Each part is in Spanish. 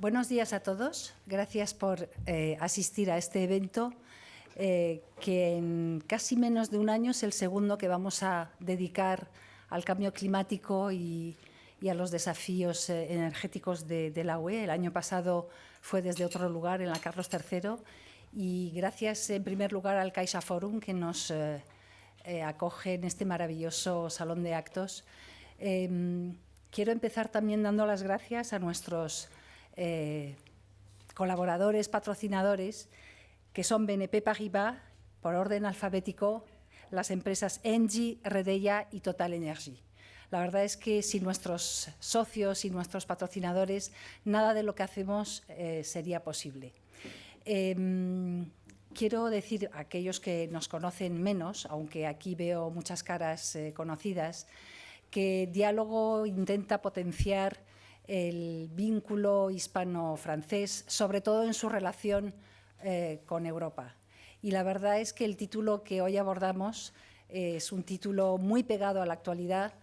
Buenos días a todos. Gracias por asistir a este evento que en casi menos de un año es el segundo que vamos a dedicar al cambio climático y a los desafíos energéticos de la UE. El año pasado fue desde otro lugar, en la Carlos III, y gracias en primer lugar al CaixaForum, que nos acoge en este maravilloso salón de actos. Quiero empezar también dando las gracias a nuestros colaboradores, patrocinadores, que son BNP Paribas, por orden alfabético, las empresas Engie, Redeia y Total Energy. La verdad es que sin nuestros socios y nuestros patrocinadores, nada de lo que hacemos sería posible. Quiero decir a aquellos que nos conocen menos, aunque aquí veo muchas caras conocidas, que Diálogo intenta potenciar el vínculo hispano-francés, sobre todo en su relación con Europa. Y la verdad es que el título que hoy abordamos es un título muy pegado a la actualidad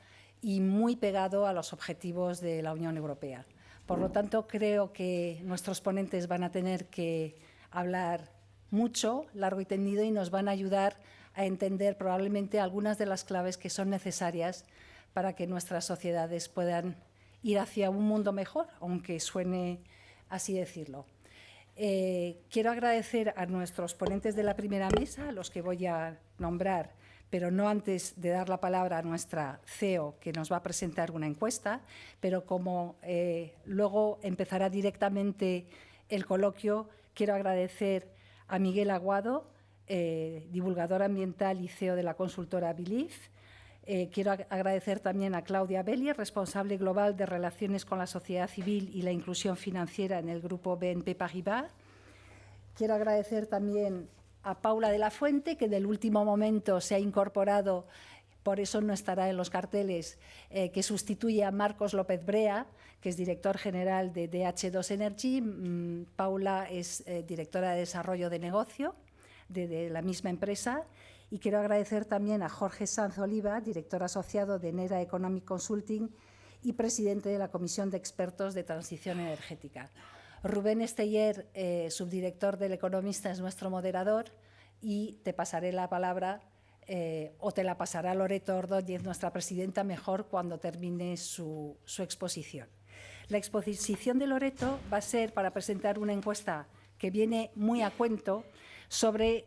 y muy pegado a los objetivos de la Unión Europea. Por lo tanto, creo que nuestros ponentes van a tener que hablar mucho, largo y tendido, y nos van a ayudar a entender probablemente algunas de las claves que son necesarias para que nuestras sociedades puedan ir hacia un mundo mejor, aunque suene así decirlo. Quiero agradecer a nuestros ponentes de la primera mesa, a los que voy a nombrar, pero no antes de dar la palabra a nuestra CEO, que nos va a presentar una encuesta, pero como luego empezará directamente el coloquio, quiero agradecer a Miguel Aguado, divulgador ambiental y CEO de la consultora Believe. Quiero agradecer también a Claudia Belli, responsable global de Relaciones con la Sociedad Civil y la Inclusión Financiera en el grupo BNP Paribas. Quiero agradecer también a Paula de la Fuente, que del último momento se ha incorporado, por eso no estará en los carteles, que sustituye a Marcos López Brea, que es director general de DH2 Energy. Paula es directora de Desarrollo de Negocio de la misma empresa. Y quiero agradecer también a Jorge Sanz Oliva, director asociado de Nera Economic Consulting y presidente de la Comisión de Expertos de Transición Energética. Rubén Esteller, subdirector del Economista, es nuestro moderador, y te pasaré la palabra, o te la pasará Loreto Ordóñez, nuestra presidenta, mejor cuando termine su exposición. La exposición de Loreto va a ser para presentar una encuesta que viene muy a cuento sobre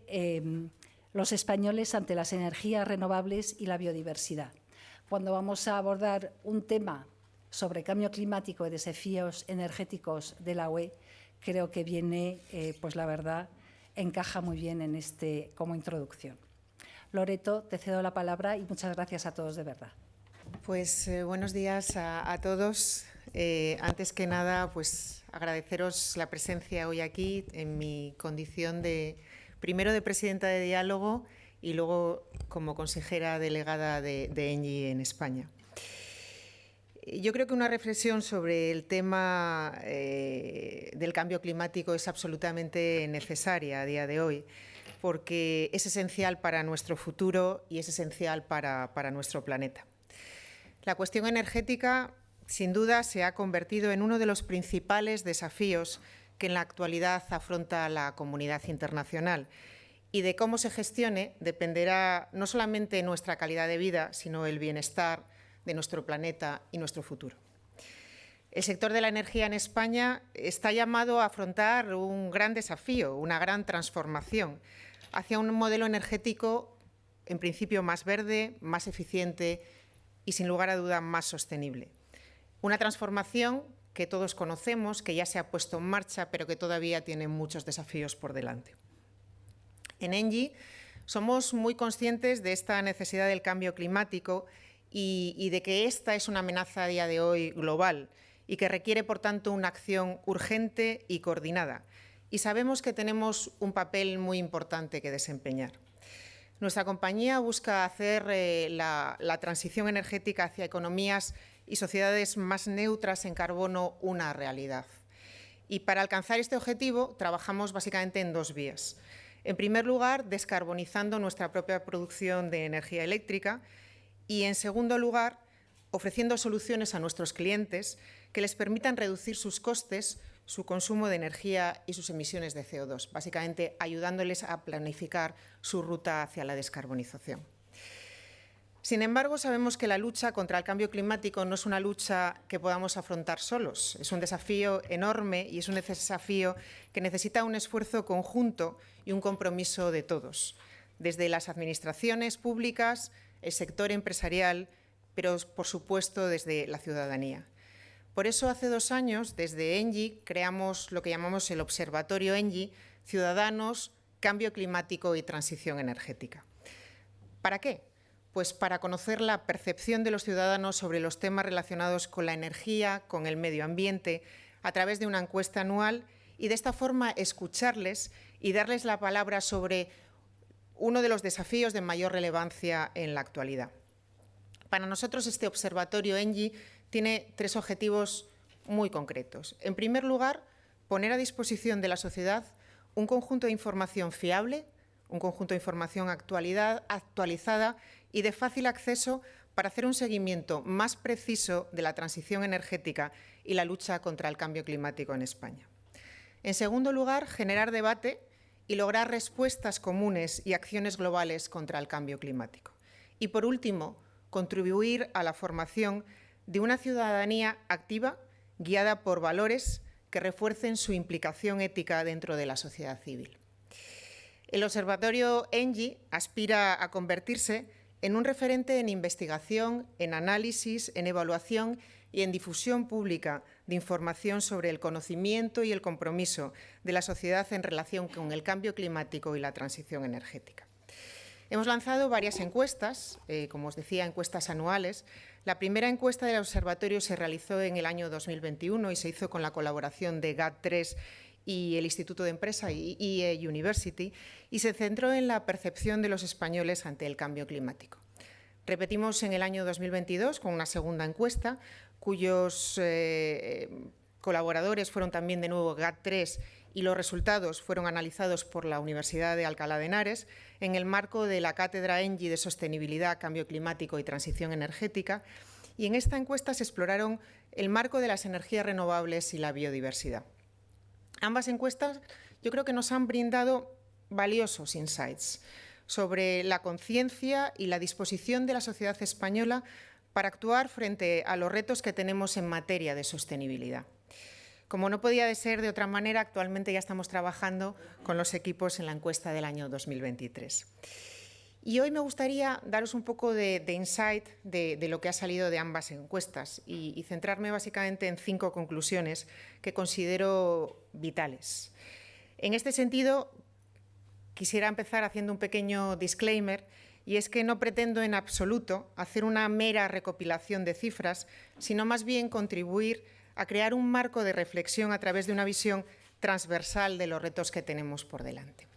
los españoles ante las energías renovables y la biodiversidad. Cuando vamos a abordar un tema sobre cambio climático y desafíos energéticos de la UE, creo que viene, pues la verdad, encaja muy bien en como introducción. Loreto, te cedo la palabra y muchas gracias a todos de verdad. Pues buenos días a todos. Antes que nada, pues agradeceros la presencia hoy aquí en mi condición primero de presidenta de Diálogo y luego como consejera delegada de Engie en España. Yo creo que una reflexión sobre el tema del cambio climático es absolutamente necesaria a día de hoy, porque es esencial para nuestro futuro y es esencial para nuestro planeta. La cuestión energética, sin duda, se ha convertido en uno de los principales desafíos que en la actualidad afronta la comunidad internacional, y de cómo se gestione dependerá no solamente nuestra calidad de vida, sino el bienestar de nuestro planeta y nuestro futuro. El sector de la energía en España está llamado a afrontar un gran desafío, una gran transformación hacia un modelo energético, en principio, más verde, más eficiente y, sin lugar a duda, más sostenible. Una transformación que todos conocemos, que ya se ha puesto en marcha, pero que todavía tiene muchos desafíos por delante. En Engie somos muy conscientes de esta necesidad del cambio climático y de que esta es una amenaza a día de hoy global y que requiere, por tanto, una acción urgente y coordinada. Y sabemos que tenemos un papel muy importante que desempeñar. Nuestra compañía busca hacer la transición energética hacia economías y sociedades más neutras en carbono una realidad. Y para alcanzar este objetivo trabajamos básicamente en dos vías. En primer lugar, descarbonizando nuestra propia producción de energía eléctrica y, en segundo lugar, ofreciendo soluciones a nuestros clientes que les permitan reducir sus costes su consumo de energía y sus emisiones de CO2, básicamente ayudándoles a planificar su ruta hacia la descarbonización. Sin embargo, sabemos que la lucha contra el cambio climático no es una lucha que podamos afrontar solos. Es un desafío enorme y es un desafío que necesita un esfuerzo conjunto y un compromiso de todos, desde las administraciones públicas, el sector empresarial, pero, por supuesto, desde la ciudadanía. Por eso, hace 2 años, desde ENGIE, creamos lo que llamamos el Observatorio ENGIE, Ciudadanos, Cambio Climático y Transición Energética. ¿Para qué? Pues para conocer la percepción de los ciudadanos sobre los temas relacionados con la energía, con el medio ambiente, a través de una encuesta anual y de esta forma escucharles y darles la palabra sobre uno de los desafíos de mayor relevancia en la actualidad. Para nosotros, este observatorio ENGIE tiene 3 objetivos muy concretos. En primer lugar, poner a disposición de la sociedad un conjunto de información fiable, un conjunto de información actualizada y de fácil acceso para hacer un seguimiento más preciso de la transición energética y la lucha contra el cambio climático en España. En segundo lugar, generar debate y lograr respuestas comunes y acciones globales contra el cambio climático. Y, por último, contribuir a la formación de una ciudadanía activa, guiada por valores que refuercen su implicación ética dentro de la sociedad civil. El Observatorio ENGIE aspira a convertirse en un referente en investigación, en análisis, en evaluación y en difusión pública de información sobre el conocimiento y el compromiso de la sociedad en relación con el cambio climático y la transición energética. Hemos lanzado varias encuestas, como os decía, encuestas anuales. La primera encuesta del observatorio se realizó en el año 2021 y se hizo con la colaboración de GAT3 y el Instituto de Empresa y IE University, y se centró en la percepción de los españoles ante el cambio climático. Repetimos en el año 2022 con una segunda encuesta, cuyos colaboradores fueron también de nuevo GAT3 y los resultados fueron analizados por la Universidad de Alcalá de Henares en el marco de la Cátedra ENGIE de Sostenibilidad, Cambio Climático y Transición Energética. Y en esta encuesta se exploraron el marco de las energías renovables y la biodiversidad. Ambas encuestas yo creo que nos han brindado valiosos insights sobre la conciencia y la disposición de la sociedad española para actuar frente a los retos que tenemos en materia de sostenibilidad. Como no podía ser de otra manera, actualmente ya estamos trabajando con los equipos en la encuesta del año 2023. Y hoy me gustaría daros un poco de insight de lo que ha salido de ambas encuestas y centrarme básicamente en 5 conclusiones que considero vitales. En este sentido, quisiera empezar haciendo un pequeño disclaimer, y es que no pretendo en absoluto hacer una mera recopilación de cifras, sino más bien contribuir a crear un marco de reflexión a través de una visión transversal de los retos que tenemos por delante.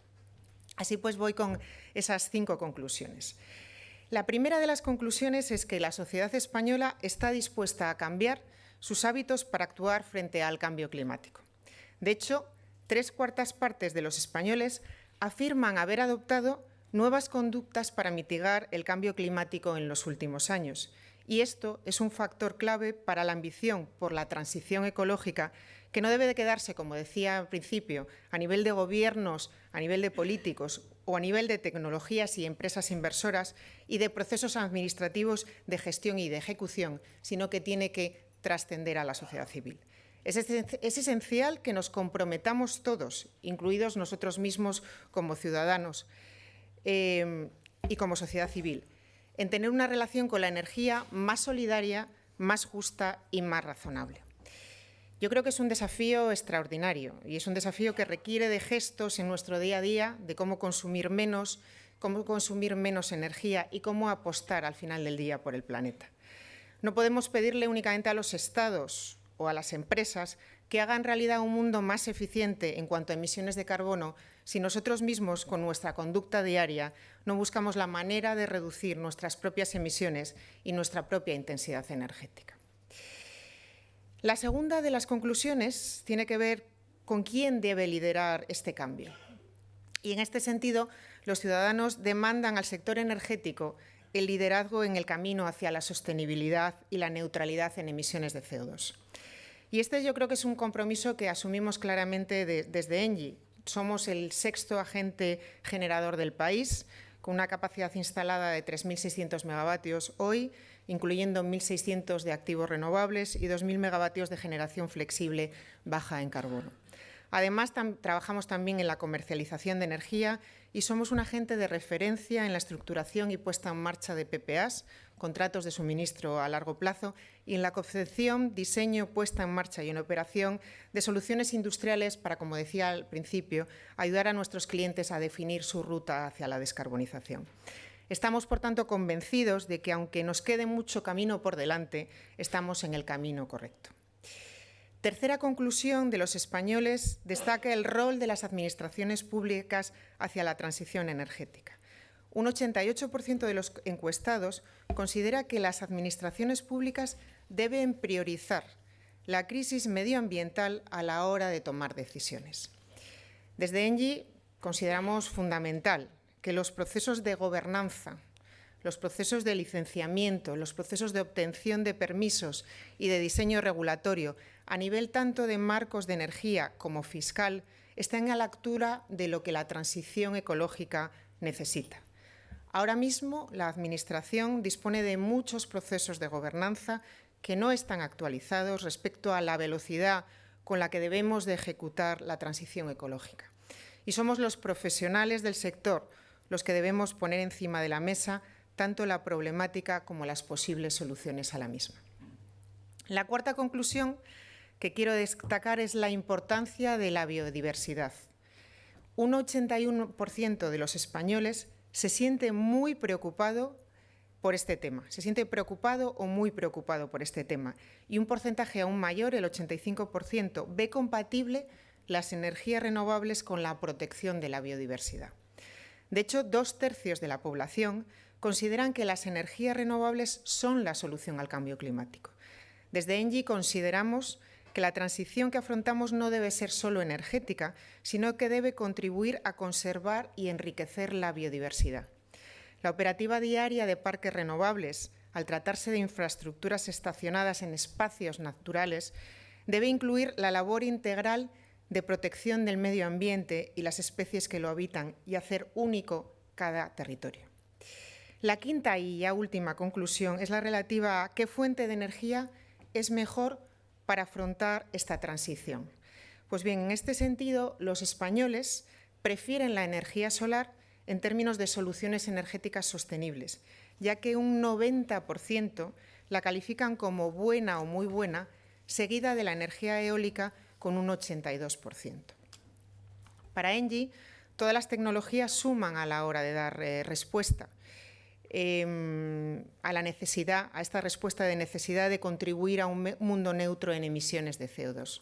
Así pues, voy con esas 5 conclusiones. La primera de las conclusiones es que la sociedad española está dispuesta a cambiar sus hábitos para actuar frente al cambio climático. De hecho, 3/4 partes de los españoles afirman haber adoptado nuevas conductas para mitigar el cambio climático en los últimos años. Y esto es un factor clave para la ambición por la transición ecológica, que no debe de quedarse, como decía al principio, a nivel de gobiernos, a nivel de políticos o a nivel de tecnologías y empresas inversoras y de procesos administrativos de gestión y de ejecución, sino que tiene que trascender a la sociedad civil. Es esencial que nos comprometamos todos, incluidos nosotros mismos como ciudadanos y como sociedad civil, en tener una relación con la energía más solidaria, más justa y más razonable. Yo creo que es un desafío extraordinario y es un desafío que requiere de gestos en nuestro día a día, de cómo consumir menos energía y cómo apostar al final del día por el planeta. No podemos pedirle únicamente a los Estados o a las empresas que hagan realidad un mundo más eficiente en cuanto a emisiones de carbono si nosotros mismos, con nuestra conducta diaria, no buscamos la manera de reducir nuestras propias emisiones y nuestra propia intensidad energética. La segunda de las conclusiones tiene que ver con quién debe liderar este cambio. Y en este sentido, los ciudadanos demandan al sector energético el liderazgo en el camino hacia la sostenibilidad y la neutralidad en emisiones de CO2. Y este yo creo que es un compromiso que asumimos claramente desde ENGIE. Somos el 6º agente generador del país, con una capacidad instalada de 3.600 megavatios hoy, incluyendo 1.600 de activos renovables y 2.000 megavatios de generación flexible baja en carbono. Además, trabajamos también en la comercialización de energía y somos un agente de referencia en la estructuración y puesta en marcha de PPAs, contratos de suministro a largo plazo, y en la concepción, diseño, puesta en marcha y en operación de soluciones industriales para, como decía al principio, ayudar a nuestros clientes a definir su ruta hacia la descarbonización. Estamos, por tanto, convencidos de que, aunque nos quede mucho camino por delante, estamos en el camino correcto. Tercera conclusión: de los españoles destaca el rol de las administraciones públicas hacia la transición energética. Un 88% de los encuestados considera que las administraciones públicas deben priorizar la crisis medioambiental a la hora de tomar decisiones. Desde ENGIE consideramos fundamental que los procesos de gobernanza, los procesos de licenciamiento, los procesos de obtención de permisos y de diseño regulatorio, a nivel tanto de marcos de energía como fiscal, estén a la altura de lo que la transición ecológica necesita. Ahora mismo, la Administración dispone de muchos procesos de gobernanza que no están actualizados respecto a la velocidad con la que debemos de ejecutar la transición ecológica. Y somos los profesionales del sector los que debemos poner encima de la mesa tanto la problemática como las posibles soluciones a la misma. La cuarta conclusión que quiero destacar es la importancia de la biodiversidad. Un 81% de los españoles se siente muy preocupado por este tema, se siente preocupado o muy preocupado por este tema, y un porcentaje aún mayor, el 85%, ve compatible las energías renovables con la protección de la biodiversidad. De hecho, 2/3 de la población consideran que las energías renovables son la solución al cambio climático. Desde ENGIE consideramos que la transición que afrontamos no debe ser solo energética, sino que debe contribuir a conservar y enriquecer la biodiversidad. La operativa diaria de parques renovables, al tratarse de infraestructuras estacionadas en espacios naturales, debe incluir la labor integral de protección del medio ambiente y las especies que lo habitan y hacer único cada territorio. La quinta y ya última conclusión es la relativa a qué fuente de energía es mejor para afrontar esta transición. Pues bien, en este sentido, los españoles prefieren la energía solar en términos de soluciones energéticas sostenibles, ya que un 90% la califican como buena o muy buena, seguida de la energía eólica con un 82%. Para ENGIE, todas las tecnologías suman a la hora de dar respuesta a la necesidad, a esta respuesta de necesidad de contribuir a un mundo neutro en emisiones de CO2.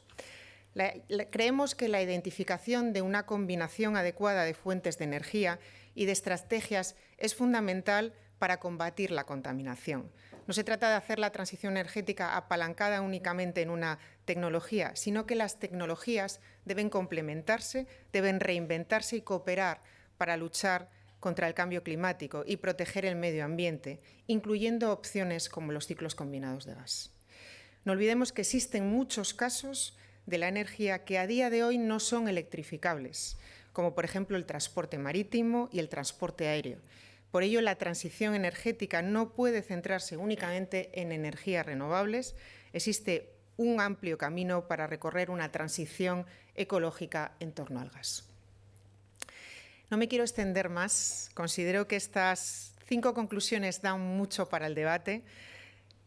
Creemos que la identificación de una combinación adecuada de fuentes de energía y de estrategias es fundamental para combatir la contaminación. No se trata de hacer la transición energética apalancada únicamente en una tecnología, sino que las tecnologías deben complementarse, deben reinventarse y cooperar para luchar contra el cambio climático y proteger el medio ambiente, incluyendo opciones como los ciclos combinados de gas. No olvidemos que existen muchos casos de la energía que a día de hoy no son electrificables, como por ejemplo el transporte marítimo y el transporte aéreo. Por ello, la transición energética no puede centrarse únicamente en energías renovables. Existe un amplio camino para recorrer una transición ecológica en torno al gas. No me quiero extender más. Considero que estas 5 conclusiones dan mucho para el debate.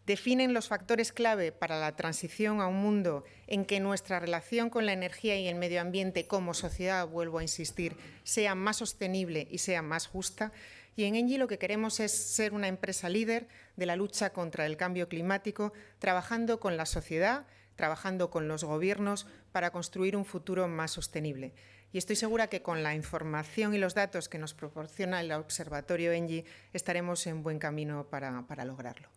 Definen los factores clave para la transición a un mundo en que nuestra relación con la energía y el medio ambiente como sociedad, vuelvo a insistir, sea más sostenible y sea más justa. Y en ENGIE lo que queremos es ser una empresa líder de la lucha contra el cambio climático, trabajando con la sociedad, trabajando con los gobiernos para construir un futuro más sostenible. Y estoy segura que con la información y los datos que nos proporciona el Observatorio ENGIE estaremos en buen camino para lograrlo.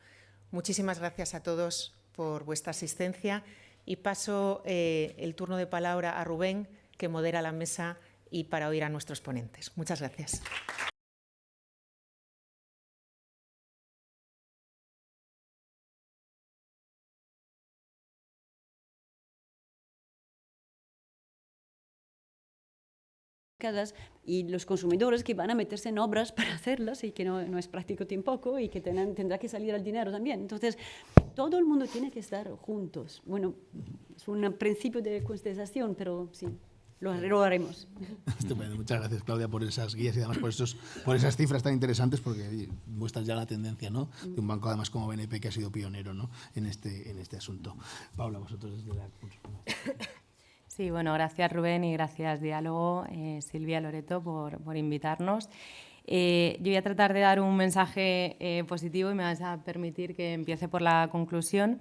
Muchísimas gracias a todos por vuestra asistencia y paso el turno de palabra a Rubén, que modera la mesa, y para oír a nuestros ponentes. Muchas gracias. y los consumidores que van a meterse en obras para hacerlas y que no es práctico tampoco y que tendrá que salir el dinero también. Entonces, todo el mundo tiene que estar juntos. Bueno, es un principio de concientización, pero sí, lo haremos. Estupendo, muchas gracias, Claudia, por esas guías y además por esas cifras tan interesantes, porque muestran ya la tendencia, ¿no?, de un banco además como BNP que ha sido pionero, ¿no?, en este asunto. Paula, vosotros desde la... Sí, bueno, gracias Rubén y gracias Diálogo, Silvia, Loreto, por invitarnos. Yo voy a tratar de dar un mensaje positivo y me vais a permitir que empiece por la conclusión.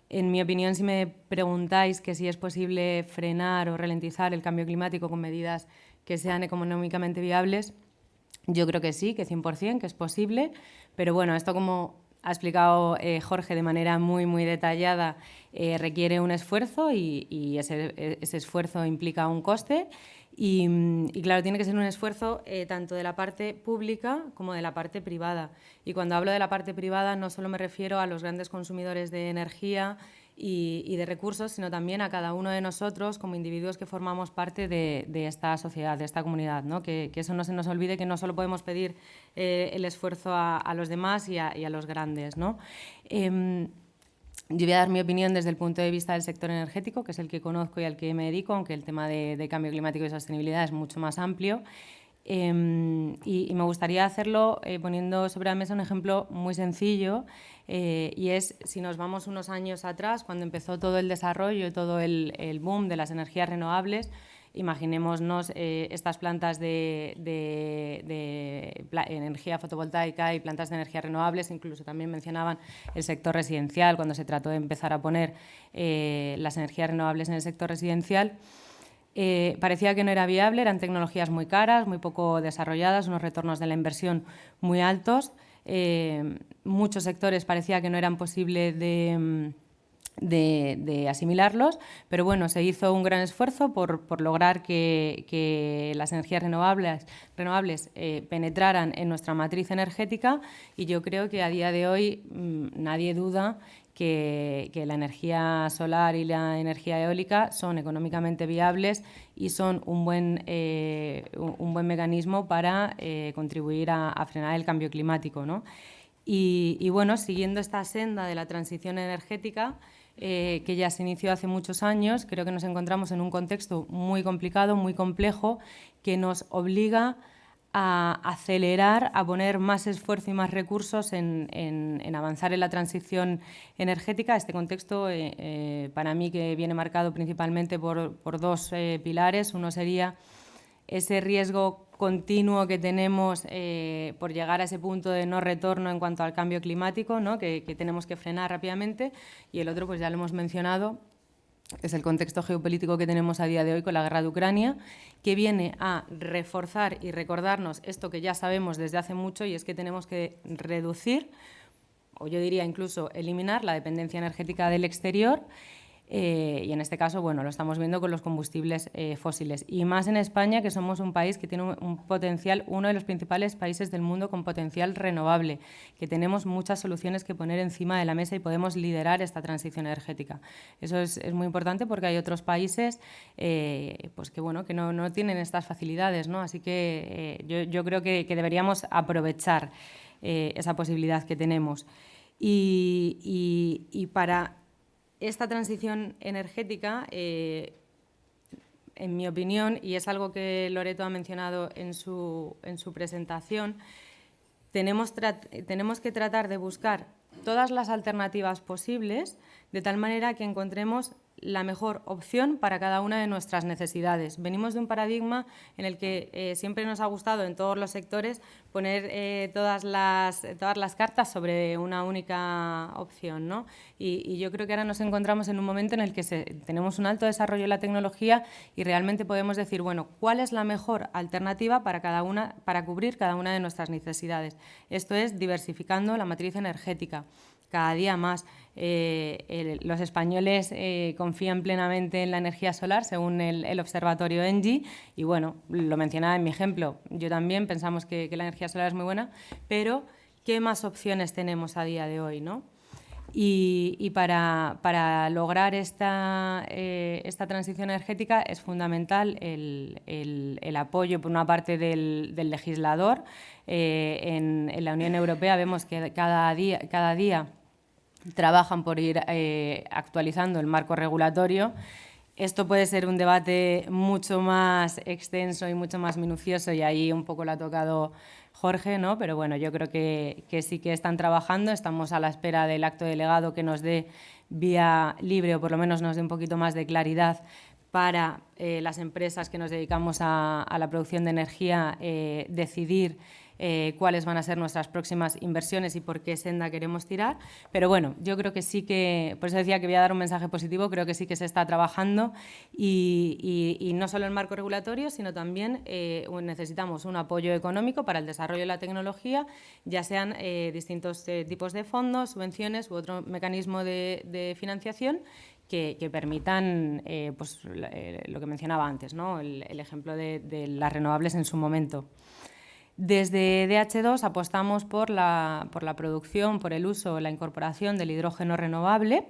En mi opinión, si me preguntáis que si es posible frenar o ralentizar el cambio climático con medidas que sean económicamente viables, yo creo que sí, que 100%, que es posible, pero bueno, esto como ha explicado Jorge de manera muy, muy detallada, requiere un esfuerzo y ese esfuerzo implica un coste y claro, tiene que ser un esfuerzo tanto de la parte pública como de la parte privada. Y cuando hablo de la parte privada no solo me refiero a los grandes consumidores de energía y de recursos, sino también a cada uno de nosotros como individuos que formamos parte de esta sociedad, de esta comunidad, ¿no? Que eso no se nos olvide, que no solo podemos pedir el esfuerzo a los demás y a los grandes, ¿no? Yo voy a dar mi opinión desde el punto de vista del sector energético, que es el que conozco y al que me dedico, aunque el tema de cambio climático y sostenibilidad es mucho más amplio. Y me gustaría hacerlo poniendo sobre la mesa un ejemplo muy sencillo, y es, si nos vamos unos años atrás, cuando empezó todo el desarrollo y todo el boom de las energías renovables, imaginémonos estas plantas de energía fotovoltaica y plantas de energías renovables, incluso también mencionaban el sector residencial, cuando se trató de empezar a poner las energías renovables en el sector residencial. Parecía que no era viable, eran tecnologías muy caras, muy poco desarrolladas, unos retornos de la inversión muy altos. Muchos sectores parecía que no eran posibles de asimilarlos, pero bueno, se hizo un gran esfuerzo por lograr que las energías renovables penetraran en nuestra matriz energética y yo creo que a día de hoy nadie duda que la energía solar y la energía eólica son económicamente viables y son un buen mecanismo para contribuir a frenar el cambio climático, ¿no? Y bueno, siguiendo esta senda de la transición energética, que ya se inició hace muchos años, creo que nos encontramos en un contexto muy complicado, muy complejo, que nos obliga a acelerar, a poner más esfuerzo y más recursos en avanzar en la transición energética. Este contexto, para mí, que viene marcado principalmente por dos pilares. Uno sería ese riesgo continuo que tenemos por llegar a ese punto de no retorno en cuanto al cambio climático, ¿no? que tenemos que frenar rápidamente, y el otro, pues ya lo hemos mencionado, es el contexto geopolítico que tenemos a día de hoy con la guerra de Ucrania, que viene a reforzar y recordarnos esto que ya sabemos desde hace mucho, y es que tenemos que reducir, o yo diría incluso eliminar, la dependencia energética del exterior. Y en este caso, bueno, lo estamos viendo con los combustibles fósiles. Y más en España, que somos un país que tiene un potencial, uno de los principales países del mundo con potencial renovable, que tenemos muchas soluciones que poner encima de la mesa y podemos liderar esta transición energética. Eso es muy importante porque hay otros países pues que, bueno, que no tienen estas facilidades, ¿no? Así que yo creo que deberíamos aprovechar esa posibilidad que tenemos. Y para esta transición energética, en mi opinión, y es algo que Loreto ha mencionado en su presentación, tenemos que tratar de buscar todas las alternativas posibles de tal manera que encontremos la mejor opción para cada una de nuestras necesidades. Venimos de un paradigma en el que siempre nos ha gustado en todos los sectores poner todas las cartas sobre una única opción, ¿no? Y yo creo que ahora nos encontramos en un momento en el que tenemos un alto desarrollo de la tecnología y realmente podemos decir, bueno, ¿cuál es la mejor alternativa para cubrir cada una de nuestras necesidades? Esto es diversificando la matriz energética. Cada día más los españoles confían plenamente en la energía solar, según el observatorio ENGIE, y bueno, lo mencionaba en mi ejemplo, yo también pensamos que la energía solar es muy buena, pero ¿qué más opciones tenemos a día de hoy, ¿no? Y para lograr esta transición energética es fundamental el apoyo, por una parte, del legislador. En la Unión Europea vemos que cada día trabajan por ir actualizando el marco regulatorio. Esto puede ser un debate mucho más extenso y mucho más minucioso, y ahí un poco lo ha tocado Jorge, ¿no? Pero bueno, yo creo que sí que están trabajando. Estamos a la espera del acto delegado que nos dé vía libre, o por lo menos nos dé un poquito más de claridad para las empresas que nos dedicamos a la producción de energía, decidir cuáles van a ser nuestras próximas inversiones y por qué senda queremos tirar. Pero bueno, yo creo que sí que, por eso decía que voy a dar un mensaje positivo, creo que sí que se está trabajando, y no solo el marco regulatorio, sino también necesitamos un apoyo económico para el desarrollo de la tecnología, ya sean distintos tipos de fondos, subvenciones u otro mecanismo de financiación que permitan pues, lo que mencionaba antes, ¿no? El ejemplo de las renovables en su momento. Desde DH2 apostamos por la producción, por el uso, la incorporación del hidrógeno renovable.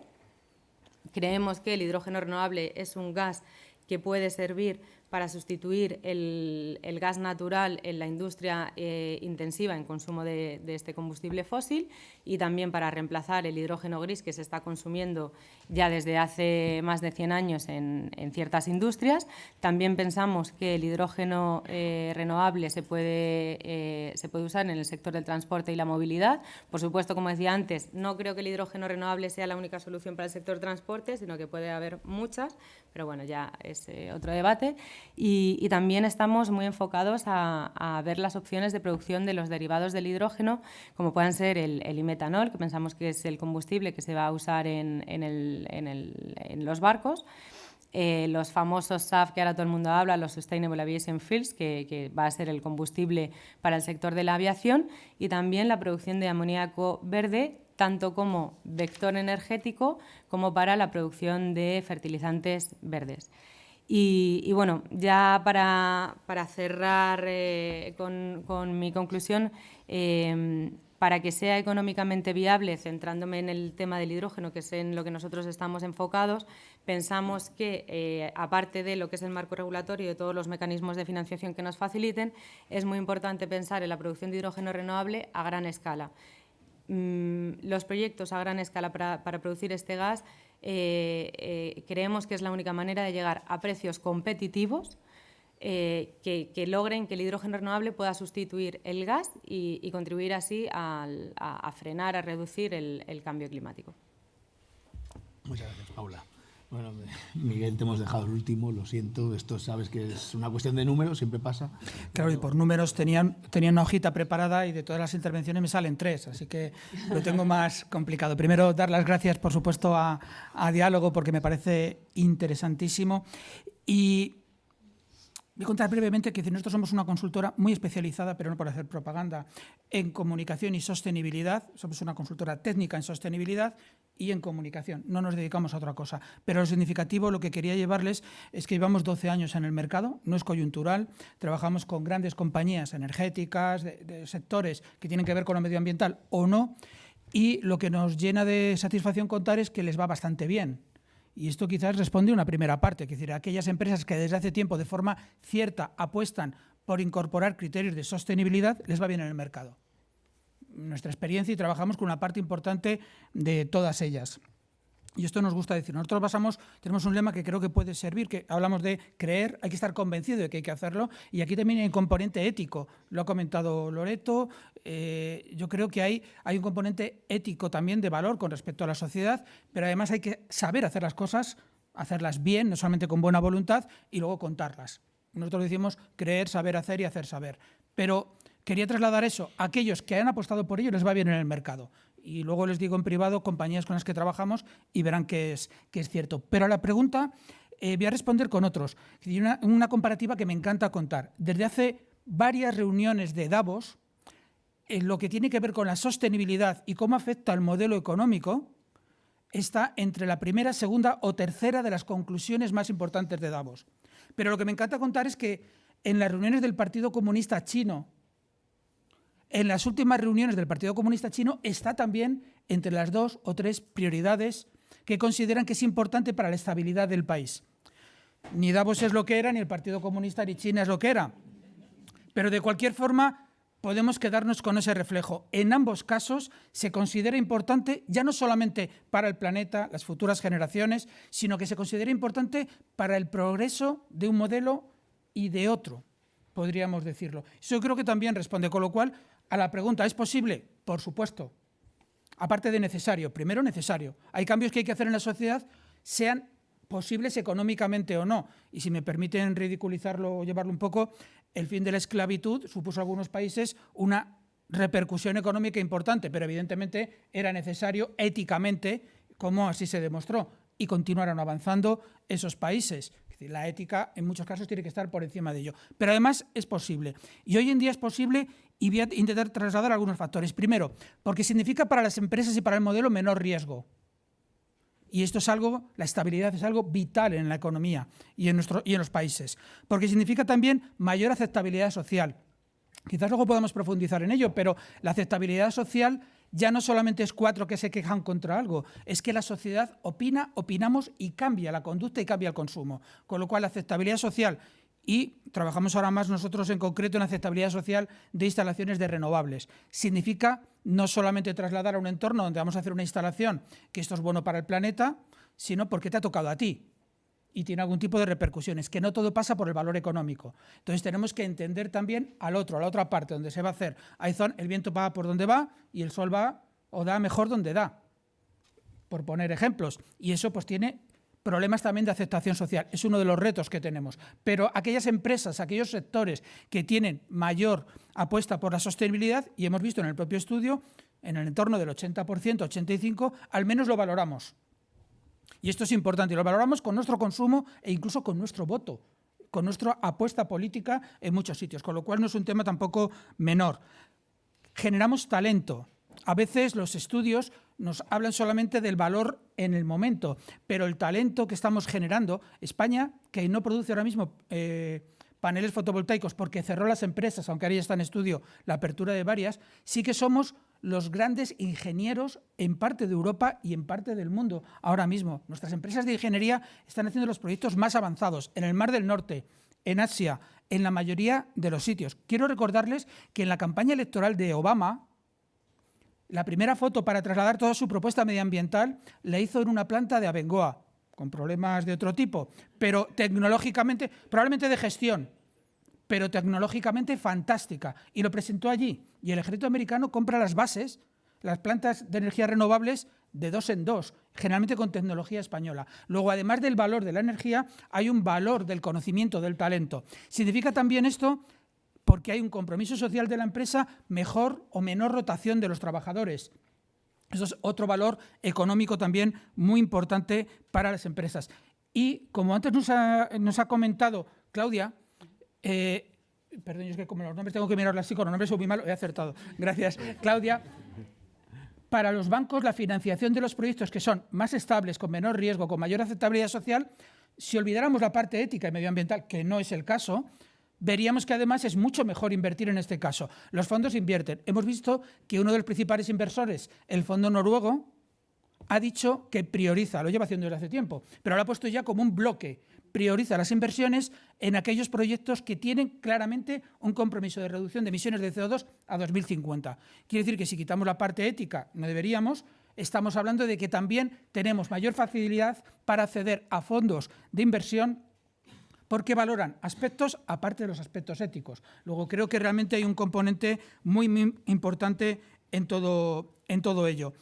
Creemos que el hidrógeno renovable es un gas que puede servir para sustituir el gas natural en la industria intensiva en consumo de este combustible fósil, y también para reemplazar el hidrógeno gris que se está consumiendo ya desde hace más de 100 años en ciertas industrias. También pensamos que el hidrógeno renovable se puede usar en el sector del transporte y la movilidad. Por supuesto, como decía antes, no creo que el hidrógeno renovable sea la única solución para el sector transporte, sino que puede haber muchas, pero bueno, ya es otro debate. Y también estamos muy enfocados a ver las opciones de producción de los derivados del hidrógeno, como puedan ser el imetanol, que pensamos que es el combustible que se va a usar en los barcos, los famosos SAF que ahora todo el mundo habla, los Sustainable Aviation Fuels, que va a ser el combustible para el sector de la aviación, y también la producción de amoníaco verde, tanto como vector energético como para la producción de fertilizantes verdes. Y bueno, ya para cerrar con mi conclusión, para que sea económicamente viable, centrándome en el tema del hidrógeno, que es en lo que nosotros estamos enfocados, pensamos que, aparte de lo que es el marco regulatorio y de todos los mecanismos de financiación que nos faciliten, es muy importante pensar en la producción de hidrógeno renovable a gran escala. Los proyectos a gran escala para producir este gas creemos que es la única manera de llegar a precios competitivos que logren que el hidrógeno renovable pueda sustituir el gas y contribuir así a frenar, a reducir el cambio climático. Muchas gracias, Paula. Bueno, Miguel, te hemos dejado el último, lo siento, esto sabes que es una cuestión de números, siempre pasa. Claro, y por números tenía una hojita preparada y de todas las intervenciones me salen 3, así que lo tengo más complicado. Primero, dar las gracias, por supuesto, a Diálogo, porque me parece interesantísimo. Y voy a contar brevemente que nosotros somos una consultora muy especializada, pero no por hacer propaganda, en comunicación y sostenibilidad. Somos una consultora técnica en sostenibilidad y en comunicación. No nos dedicamos a otra cosa. Pero lo significativo, lo que quería llevarles es que llevamos 12 años en el mercado, no es coyuntural. Trabajamos con grandes compañías energéticas, de sectores que tienen que ver con lo medioambiental o no. Y lo que nos llena de satisfacción contar es que les va bastante bien. Y esto quizás responde a una primera parte, es decir, aquellas empresas que desde hace tiempo de forma cierta apuestan por incorporar criterios de sostenibilidad, les va bien en el mercado. Nuestra experiencia, y trabajamos con una parte importante de todas ellas. Y esto nos gusta decir. Nosotros tenemos un lema que creo que puede servir, que hablamos de creer, hay que estar convencido de que hay que hacerlo, y aquí también hay un componente ético. Lo ha comentado Loreto. Yo creo que hay un componente ético también de valor con respecto a la sociedad, pero además hay que saber hacer las cosas, hacerlas bien, no solamente con buena voluntad, y luego contarlas. Nosotros decimos creer, saber hacer y hacer saber. Pero quería trasladar eso a aquellos que han apostado por ello, les va bien en el mercado. Y luego les digo en privado, compañías con las que trabajamos, y verán que es cierto. Pero a la pregunta voy a responder con otros. Una comparativa que me encanta contar. Desde hace varias reuniones de Davos, en lo que tiene que ver con la sostenibilidad y cómo afecta al modelo económico, está entre la primera, segunda o tercera de las conclusiones más importantes de Davos. Pero lo que me encanta contar es que en las reuniones del Partido Comunista Chino, en las últimas reuniones del Partido Comunista Chino, está también entre las 2 o 3 prioridades que consideran que es importante para la estabilidad del país. Ni Davos es lo que era, ni el Partido Comunista, ni China es lo que era. Pero de cualquier forma podemos quedarnos con ese reflejo. En ambos casos se considera importante ya no solamente para el planeta, las futuras generaciones, sino que se considera importante para el progreso de un modelo y de otro, podríamos decirlo. Eso creo que también responde, con lo cual, a la pregunta, ¿es posible? Por supuesto. Aparte de necesario, primero necesario. Hay cambios que hay que hacer en la sociedad, sean posibles económicamente o no. Y si me permiten ridiculizarlo o llevarlo un poco, el fin de la esclavitud supuso en algunos países una repercusión económica importante, pero evidentemente era necesario éticamente, como así se demostró, y continuaron avanzando esos países. Es decir, la ética en muchos casos tiene que estar por encima de ello. Pero además es posible. Y hoy en día es posible, y voy a intentar trasladar algunos factores. Primero, porque significa para las empresas y para el modelo menor riesgo. Y esto es algo, la estabilidad es algo vital en la economía y en los países. Porque significa también mayor aceptabilidad social. Quizás luego podamos profundizar en ello, pero la aceptabilidad social ya no solamente es 4 que se quejan contra algo, es que la sociedad opina, opinamos y cambia la conducta y cambia el consumo. Con lo cual, la aceptabilidad social, y trabajamos ahora más nosotros en concreto en aceptabilidad social de instalaciones de renovables. Significa no solamente trasladar a un entorno donde vamos a hacer una instalación que esto es bueno para el planeta, sino porque te ha tocado a ti y tiene algún tipo de repercusiones, que no todo pasa por el valor económico. Entonces tenemos que entender también al otro, a la otra parte donde se va a hacer. El viento va por donde va y el sol va o da mejor donde da, por poner ejemplos. Y eso pues tiene problemas también de aceptación social. Es uno de los retos que tenemos. Pero aquellas empresas, aquellos sectores que tienen mayor apuesta por la sostenibilidad, y hemos visto en el propio estudio, en el entorno del 80%, 85%, al menos lo valoramos. Y esto es importante. Y lo valoramos con nuestro consumo e incluso con nuestro voto, con nuestra apuesta política en muchos sitios, con lo cual no es un tema tampoco menor. Generamos talento. A veces los estudios nos hablan solamente del valor en el momento, pero el talento que estamos generando, España, que no produce ahora mismo paneles fotovoltaicos porque cerró las empresas, aunque ahora ya está en estudio la apertura de varias, sí que somos los grandes ingenieros en parte de Europa y en parte del mundo ahora mismo. Nuestras empresas de ingeniería están haciendo los proyectos más avanzados en el Mar del Norte, en Asia, en la mayoría de los sitios. Quiero recordarles que en la campaña electoral de Obama, la primera foto para trasladar toda su propuesta medioambiental la hizo en una planta de Abengoa, con problemas de otro tipo, pero tecnológicamente, probablemente de gestión, pero tecnológicamente fantástica. Y lo presentó allí. Y el ejército americano compra las bases, las plantas de energías renovables de 2 en 2, generalmente con tecnología española. Luego, además del valor de la energía, hay un valor del conocimiento, del talento. Significa también esto, porque hay un compromiso social de la empresa, mejor o menor rotación de los trabajadores. Eso es otro valor económico también muy importante para las empresas. Y como antes nos ha comentado Claudia, perdón, yo es que como los nombres tengo que mirarlo así, con los nombres soy muy malo, he acertado. Gracias, Claudia. Para los bancos, la financiación de los proyectos que son más estables, con menor riesgo, con mayor aceptabilidad social, si olvidáramos la parte ética y medioambiental, que no es el caso, veríamos que además es mucho mejor invertir en este caso. Los fondos invierten. Hemos visto que uno de los principales inversores, el fondo noruego, ha dicho que prioriza, lo lleva haciendo desde hace tiempo, pero lo ha puesto ya como un bloque, prioriza las inversiones en aquellos proyectos que tienen claramente un compromiso de reducción de emisiones de CO2 a 2050. Quiere decir que si quitamos la parte ética, no deberíamos, estamos hablando de que también tenemos mayor facilidad para acceder a fondos de inversión porque valoran aspectos aparte de los aspectos éticos. Luego creo que realmente hay un componente muy, muy importante en todo ello.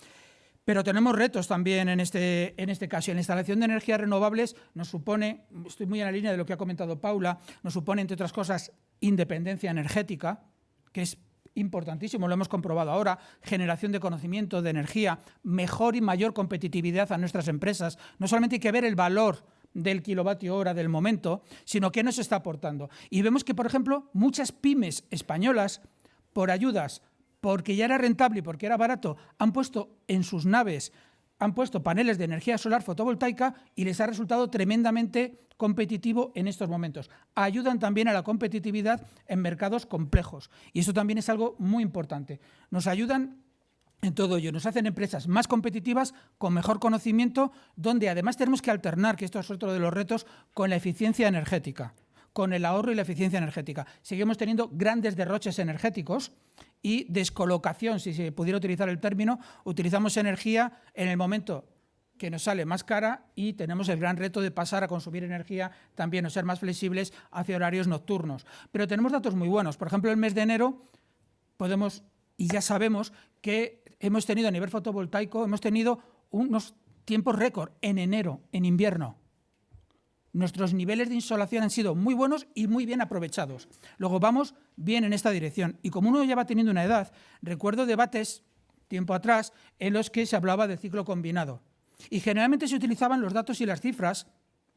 Pero tenemos retos también en este caso. En la instalación de energías renovables nos supone, estoy muy en la línea de lo que ha comentado Paula, nos supone, entre otras cosas, independencia energética, que es importantísimo, lo hemos comprobado ahora, generación de conocimiento, de energía, mejor y mayor competitividad a nuestras empresas. No solamente hay que ver el valor del kilovatio hora del momento, sino qué nos está aportando. Y vemos que, por ejemplo, muchas pymes españolas, por ayudas, porque ya era rentable y porque era barato, han puesto en sus naves, han puesto paneles de energía solar fotovoltaica y les ha resultado tremendamente competitivo en estos momentos. Ayudan también a la competitividad en mercados complejos y eso también es algo muy importante. Nos ayudan en todo ello. Nos hacen empresas más competitivas, con mejor conocimiento, donde además tenemos que alternar, que esto es otro de los retos, con la eficiencia energética, con el ahorro y la eficiencia energética. Seguimos teniendo grandes derroches energéticos y descolocación, si se pudiera utilizar el término. Utilizamos energía en el momento que nos sale más cara y tenemos el gran reto de pasar a consumir energía también o ser más flexibles hacia horarios nocturnos. Pero tenemos datos muy buenos. Por ejemplo, el mes de enero podemos, y ya sabemos que hemos tenido a nivel fotovoltaico, hemos tenido unos tiempos récord en enero, en invierno. Nuestros niveles de insolación han sido muy buenos y muy bien aprovechados. Luego vamos bien en esta dirección. Y como uno ya va teniendo una edad, recuerdo debates tiempo atrás en los que se hablaba de ciclo combinado. Y generalmente se utilizaban los datos y las cifras,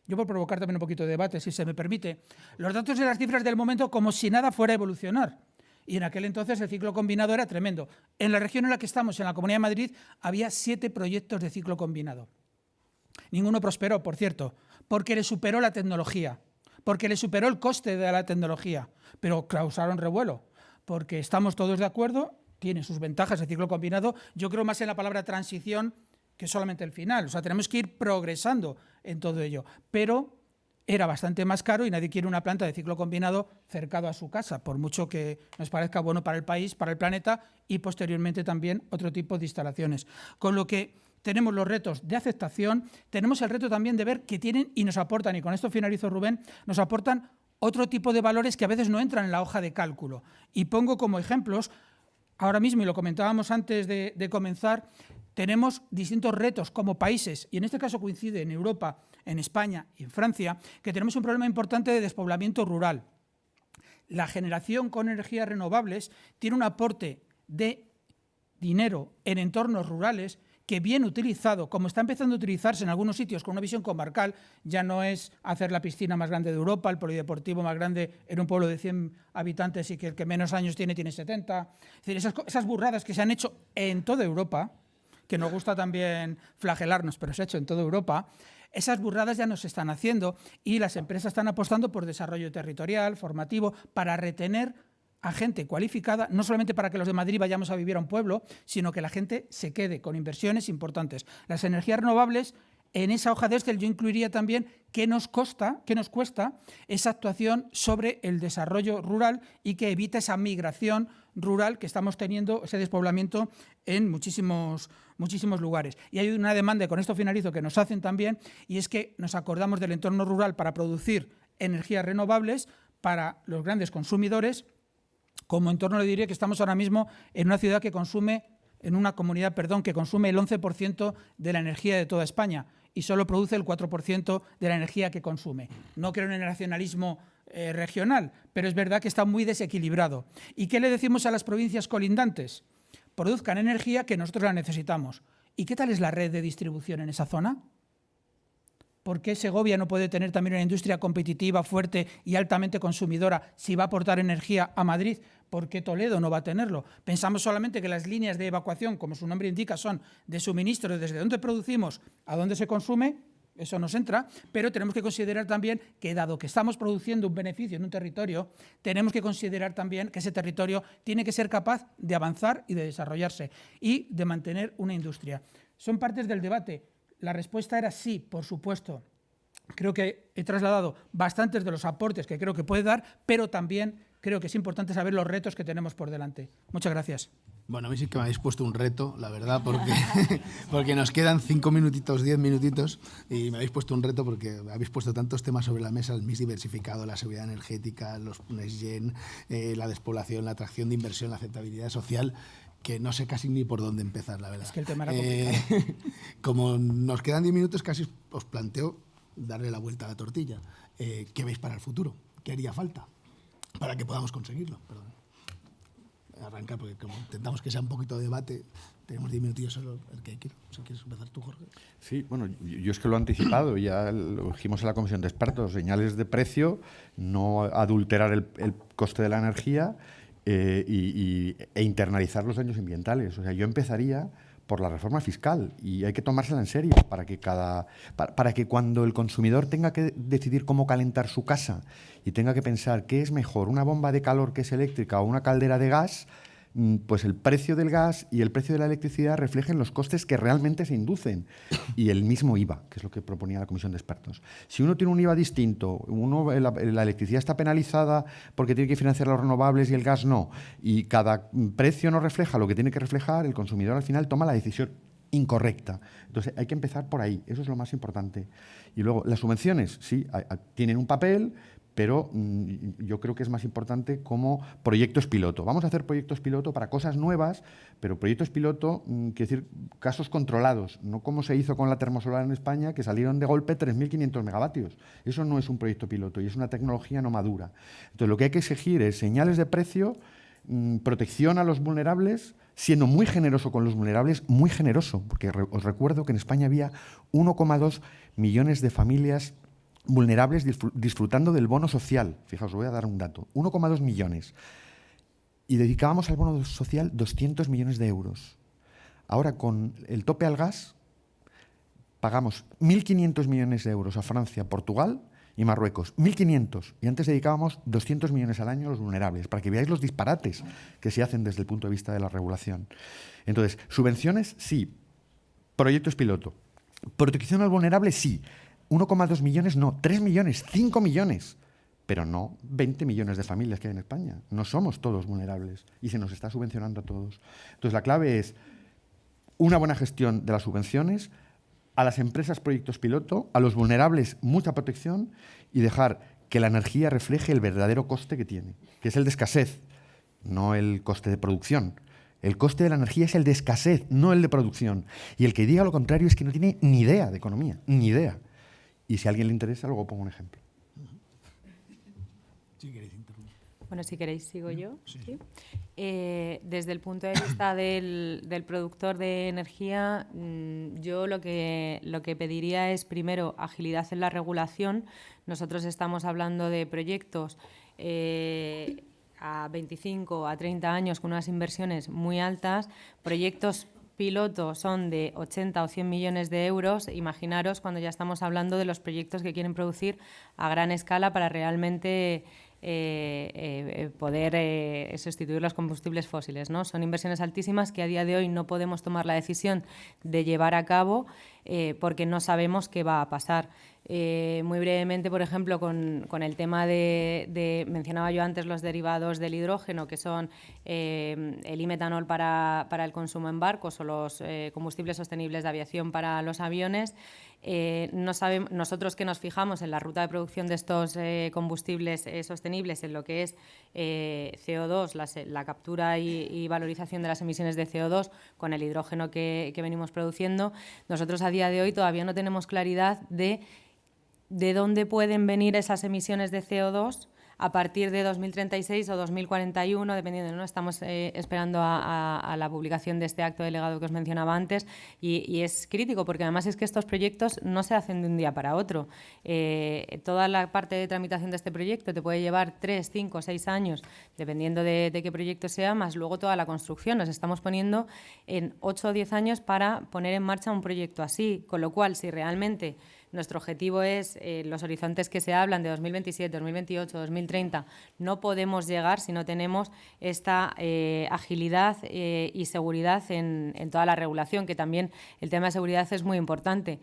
yo por provocar también un poquito de debate, si se me permite, los datos y las cifras del momento como si nada fuera a evolucionar. Y en aquel entonces el ciclo combinado era tremendo. En la región en la que estamos, en la Comunidad de Madrid, había 7 proyectos de ciclo combinado. Ninguno prosperó, por cierto, porque le superó la tecnología, porque le superó el coste de la tecnología, pero causaron revuelo, porque estamos todos de acuerdo, tiene sus ventajas el ciclo combinado. Yo creo más en la palabra transición que solamente el final. O sea, tenemos que ir progresando en todo ello, pero era bastante más caro y nadie quiere una planta de ciclo combinado cercado a su casa, por mucho que nos parezca bueno para el país, para el planeta y posteriormente también otro tipo de instalaciones. Con lo que tenemos los retos de aceptación, tenemos el reto también de ver que tienen y nos aportan, y con esto finalizo, Rubén, nos aportan otro tipo de valores que a veces no entran en la hoja de cálculo. Y pongo como ejemplos, ahora mismo, y lo comentábamos antes de comenzar, tenemos distintos retos como países, y en este caso coincide en Europa, en España y en Francia, que tenemos un problema importante de despoblamiento rural. La generación con energías renovables tiene un aporte de dinero en entornos rurales que bien utilizado, como está empezando a utilizarse en algunos sitios con una visión comarcal, ya no es hacer la piscina más grande de Europa, el polideportivo más grande en un pueblo de 100 habitantes y que el que menos años tiene 70. Es decir, esas burradas que se han hecho en toda Europa, que nos gusta también flagelarnos, pero se ha hecho en toda Europa, esas burradas ya no se están haciendo y las empresas están apostando por desarrollo territorial, formativo, para retener a gente cualificada, no solamente para que los de Madrid vayamos a vivir a un pueblo, sino que la gente se quede con inversiones importantes. Las energías renovables, en esa hoja de Excel yo incluiría también qué nos cuesta esa actuación sobre el desarrollo rural y que evita esa migración rural que estamos teniendo, ese despoblamiento en muchísimos lugares. Y hay una demanda, y con esto finalizo, que nos hacen también, y es que nos acordamos del entorno rural para producir energías renovables para los grandes consumidores. Como entorno le diría que estamos ahora mismo en una ciudad que consume, en una comunidad, que consume el 11% de la energía de toda España y solo produce el 4% de la energía que consume. No creo en el nacionalismo regional, pero es verdad que está muy desequilibrado. ¿Y qué le decimos a las provincias colindantes? Produzcan energía que nosotros la necesitamos. ¿Y qué tal es la red de distribución en esa zona? ¿Por qué Segovia no puede tener también una industria competitiva, fuerte y altamente consumidora si va a aportar energía a Madrid? ¿Por qué Toledo no va a tenerlo? Pensamos solamente que las líneas de evacuación, como su nombre indica, son de suministro desde donde producimos a donde se consume. Eso nos entra, pero tenemos que considerar también que, dado que estamos produciendo un beneficio en un territorio, tenemos que considerar también que ese territorio tiene que ser capaz de avanzar y de desarrollarse y de mantener una industria. Son partes del debate. La respuesta era sí, por supuesto. Creo que he trasladado bastantes de los aportes que creo que puede dar, pero también creo que es importante saber los retos que tenemos por delante. Muchas gracias. Bueno, a mí sí que me habéis puesto un reto, la verdad, porque nos quedan 5 minutitos, 10 minutitos, y me habéis puesto un reto porque habéis puesto tantos temas sobre la mesa, el mix diversificado, la seguridad energética, los Next Gen, la despoblación, la atracción de inversión, la aceptabilidad social, que no sé casi ni por dónde empezar, la verdad. Es que el tema era complicado. Como nos quedan 10 minutos, casi os planteo darle la vuelta a la tortilla. ¿Qué veis para el futuro? ¿Qué haría falta para que podamos conseguirlo? Perdón. Arranca, porque como intentamos que sea un poquito de debate, tenemos 10 minutillos solo el que quiero. Si quieres empezar tú, Jorge. Sí, bueno, yo es que lo he anticipado, ya lo dijimos en la comisión de expertos, señales de precio, no adulterar el coste de la energía e internalizar los daños ambientales. O sea, yo empezaría por la reforma fiscal y hay que tomársela en serio para que cuando el consumidor tenga que decidir cómo calentar su casa y tenga que pensar qué es mejor, una bomba de calor que es eléctrica o una caldera de gas, pues el precio del gas y el precio de la electricidad reflejen los costes que realmente se inducen y el mismo IVA, que es lo que proponía la comisión de expertos. Si uno tiene un IVA distinto, la electricidad está penalizada porque tiene que financiar los renovables y el gas no, y cada precio no refleja lo que tiene que reflejar, el consumidor al final toma la decisión incorrecta. Entonces hay que empezar por ahí, eso es lo más importante. Y luego, las subvenciones, sí, tienen un papel, pero yo creo que es más importante como proyectos piloto. Vamos a hacer proyectos piloto para cosas nuevas, pero proyectos piloto, quiere decir, casos controlados, no como se hizo con la termosolar en España, que salieron de golpe 3.500 megavatios. Eso no es un proyecto piloto y es una tecnología no madura. Entonces, lo que hay que exigir es señales de precio, protección a los vulnerables, siendo muy generoso con los vulnerables, muy generoso, porque os recuerdo que en España había 1,2 millones de familias vulnerables disfrutando del bono social. Fijaos, os voy a dar un dato. 1,2 millones. Y dedicábamos al bono social 200 millones de euros. Ahora, con el tope al gas, pagamos 1.500 millones de euros a Francia, Portugal y Marruecos. 1.500. Y antes dedicábamos 200 millones al año a los vulnerables, para que veáis los disparates que se hacen desde el punto de vista de la regulación. Entonces, subvenciones, sí. Proyectos piloto. Protección al vulnerable, sí. 1,2 millones, no, 3 millones, 5 millones, pero no 20 millones de familias que hay en España. No somos todos vulnerables y se nos está subvencionando a todos. Entonces, la clave es una buena gestión de las subvenciones, a las empresas proyectos piloto, a los vulnerables mucha protección y dejar que la energía refleje el verdadero coste que tiene, que es el de escasez, no el coste de producción. El coste de la energía es el de escasez, no el de producción. Y el que diga lo contrario es que no tiene ni idea de economía, ni idea. Y si a alguien le interesa, luego pongo un ejemplo. Si queréis interrumpir. Bueno, si queréis, sigo yo. Sí. ¿Sí? Desde el punto de vista del productor de energía, yo lo que pediría es, primero, agilidad en la regulación. Nosotros estamos hablando de proyectos a 25, a 30 años con unas inversiones muy altas, proyectos piloto son de 80 o 100 millones de euros. Imaginaros cuando ya estamos hablando de los proyectos que quieren producir a gran escala para realmente poder sustituir los combustibles fósiles, ¿no? Son inversiones altísimas que a día de hoy no podemos tomar la decisión de llevar a cabo porque no sabemos qué va a pasar. Muy brevemente, por ejemplo, con el tema mencionaba yo antes los derivados del hidrógeno, que son el imetanol para el consumo en barcos o los combustibles sostenibles de aviación para los aviones. Nosotros que nos fijamos en la ruta de producción de estos combustibles sostenibles, en lo que es CO2, la captura y valorización de las emisiones de CO2 con el hidrógeno que venimos produciendo, nosotros a día de hoy todavía no tenemos claridad de dónde pueden venir esas emisiones de CO2 a partir de 2036 o 2041, dependiendo, ¿no? Estamos esperando a la publicación de este acto delegado que os mencionaba antes y es crítico porque además es que estos proyectos no se hacen de un día para otro. Toda la parte de tramitación de este proyecto te puede llevar 3, 5, 6 años, dependiendo de qué proyecto sea, más luego toda la construcción. Nos estamos poniendo en 8 o 10 años para poner en marcha un proyecto así, con lo cual, si realmente nuestro objetivo es los horizontes que se hablan de 2027, 2028, 2030. No podemos llegar si no tenemos esta agilidad y seguridad en toda la regulación, que también el tema de seguridad es muy importante.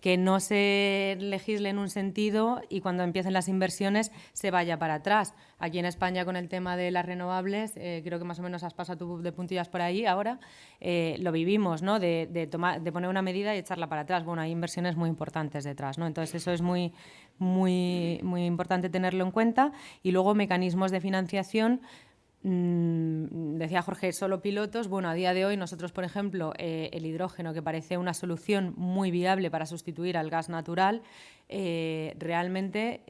Que no se legisle en un sentido y cuando empiecen las inversiones se vaya para atrás. Aquí en España con el tema de las renovables, creo que más o menos has pasado tú de puntillas por ahí ahora, lo vivimos, ¿no? De poner una medida y echarla para atrás. Bueno, hay inversiones muy importantes detrás, ¿no? Entonces eso es muy, muy, muy importante tenerlo en cuenta. Y luego mecanismos de financiación. Decía Jorge, solo pilotos. Bueno, a día de hoy nosotros, por ejemplo, el hidrógeno, que parece una solución muy viable para sustituir al gas natural, realmente,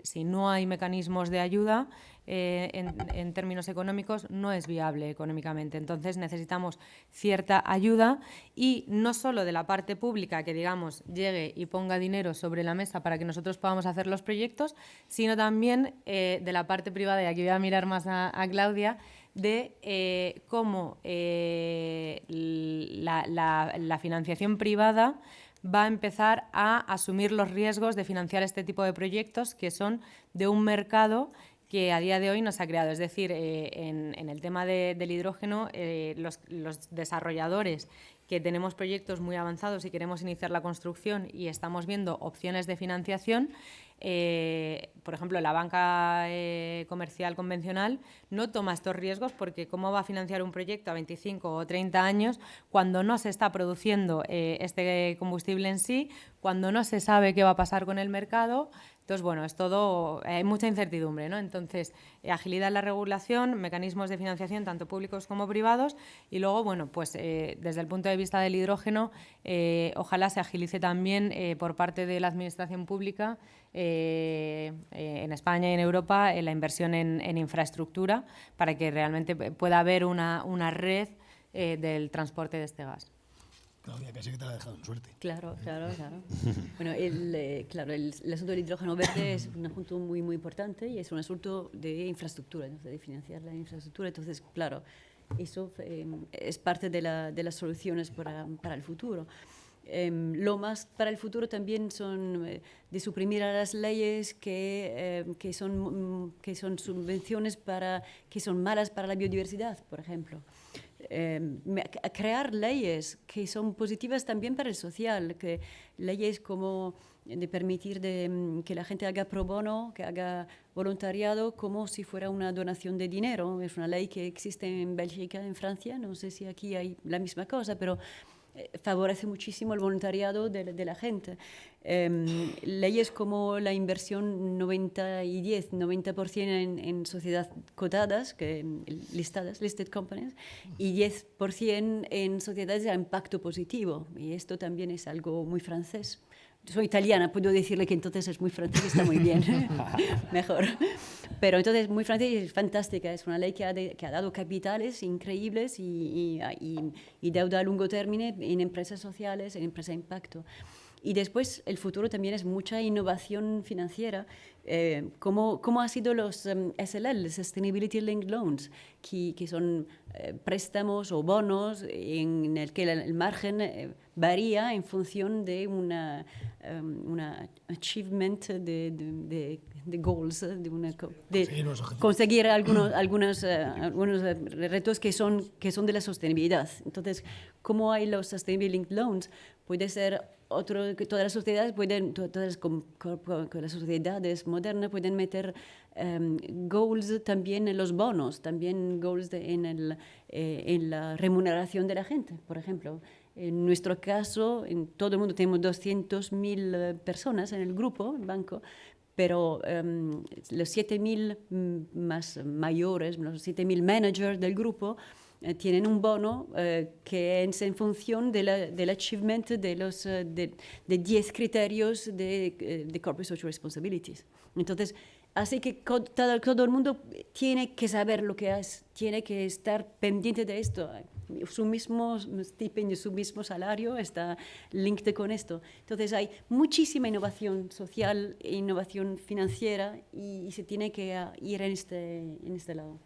si no hay mecanismos de ayuda en términos económicos, no es viable económicamente. Entonces necesitamos cierta ayuda y no solo de la parte pública que, digamos, llegue y ponga dinero sobre la mesa para que nosotros podamos hacer los proyectos, sino también de la parte privada, y aquí voy a mirar más a Claudia, de cómo la financiación privada va a empezar a asumir los riesgos de financiar este tipo de proyectos que son de un mercado que a día de hoy no se ha creado. Es decir, en el tema del hidrógeno, los desarrolladores que tenemos proyectos muy avanzados y queremos iniciar la construcción y estamos viendo opciones de financiación, por ejemplo, la banca comercial convencional no toma estos riesgos porque ¿cómo va a financiar un proyecto a 25 o 30 años cuando no se está produciendo este combustible en sí, cuando no se sabe qué va a pasar con el mercado? Entonces, bueno, es todo, hay mucha incertidumbre, ¿no? Entonces, agilidad en la regulación, mecanismos de financiación tanto públicos como privados y luego, bueno, pues desde el punto de vista del hidrógeno, ojalá se agilice también por parte de la administración pública en España y en Europa la inversión en infraestructura para que realmente pueda haber una red del transporte de este gas. Claudia, casi que te la ha dejado en suerte. Claro. Bueno, el asunto del hidrógeno verde es un asunto muy, muy importante y es un asunto de infraestructura, ¿no? De financiar la infraestructura. Entonces, claro, eso es parte de las soluciones para el futuro. Lo más para el futuro también son de suprimir a las leyes que son subvenciones que son malas para la biodiversidad, por ejemplo. Crear leyes que son positivas también para el social, que leyes como de permitir que la gente haga pro bono, que haga voluntariado como si fuera una donación de dinero. Es una ley que existe en Bélgica, en Francia, no sé si aquí hay la misma cosa, pero favorece muchísimo el voluntariado de la gente. Leyes como la inversión 90% en sociedades cotadas, listed companies, y 10% en sociedades de impacto positivo. Y esto también es algo muy francés. Soy italiana, puedo decirle que entonces es muy francés y está muy bien, mejor. Pero entonces muy francés y es fantástica, es una ley que ha dado capitales increíbles y deuda a largo término en empresas sociales, en empresas de impacto. Y después el futuro también es mucha innovación financiera, como ha sido los SLL, Sustainability Linked Loans, que son préstamos o bonos en el que el margen varía en función de una achievement de goals, de conseguir algunos retos que son de la sostenibilidad. Entonces, como hay los Sustainability Linked Loans, puede ser que todas las sociedades las sociedades modernas pueden meter goals también en los bonos, también goals en la remuneración de la gente, por ejemplo. En nuestro caso, en todo el mundo tenemos 200.000 personas en el grupo, el banco, pero los 7.000 más mayores, los 7.000 managers del grupo, tienen un bono que es en función del achievement de 10 criterios de Corporate Social Responsibilities. Entonces, así que todo el mundo tiene que saber lo que es, tiene que estar pendiente de esto. Su mismo stipendio, su mismo salario está linked con esto. Entonces, hay muchísima innovación social e innovación financiera y se tiene que ir en este lado.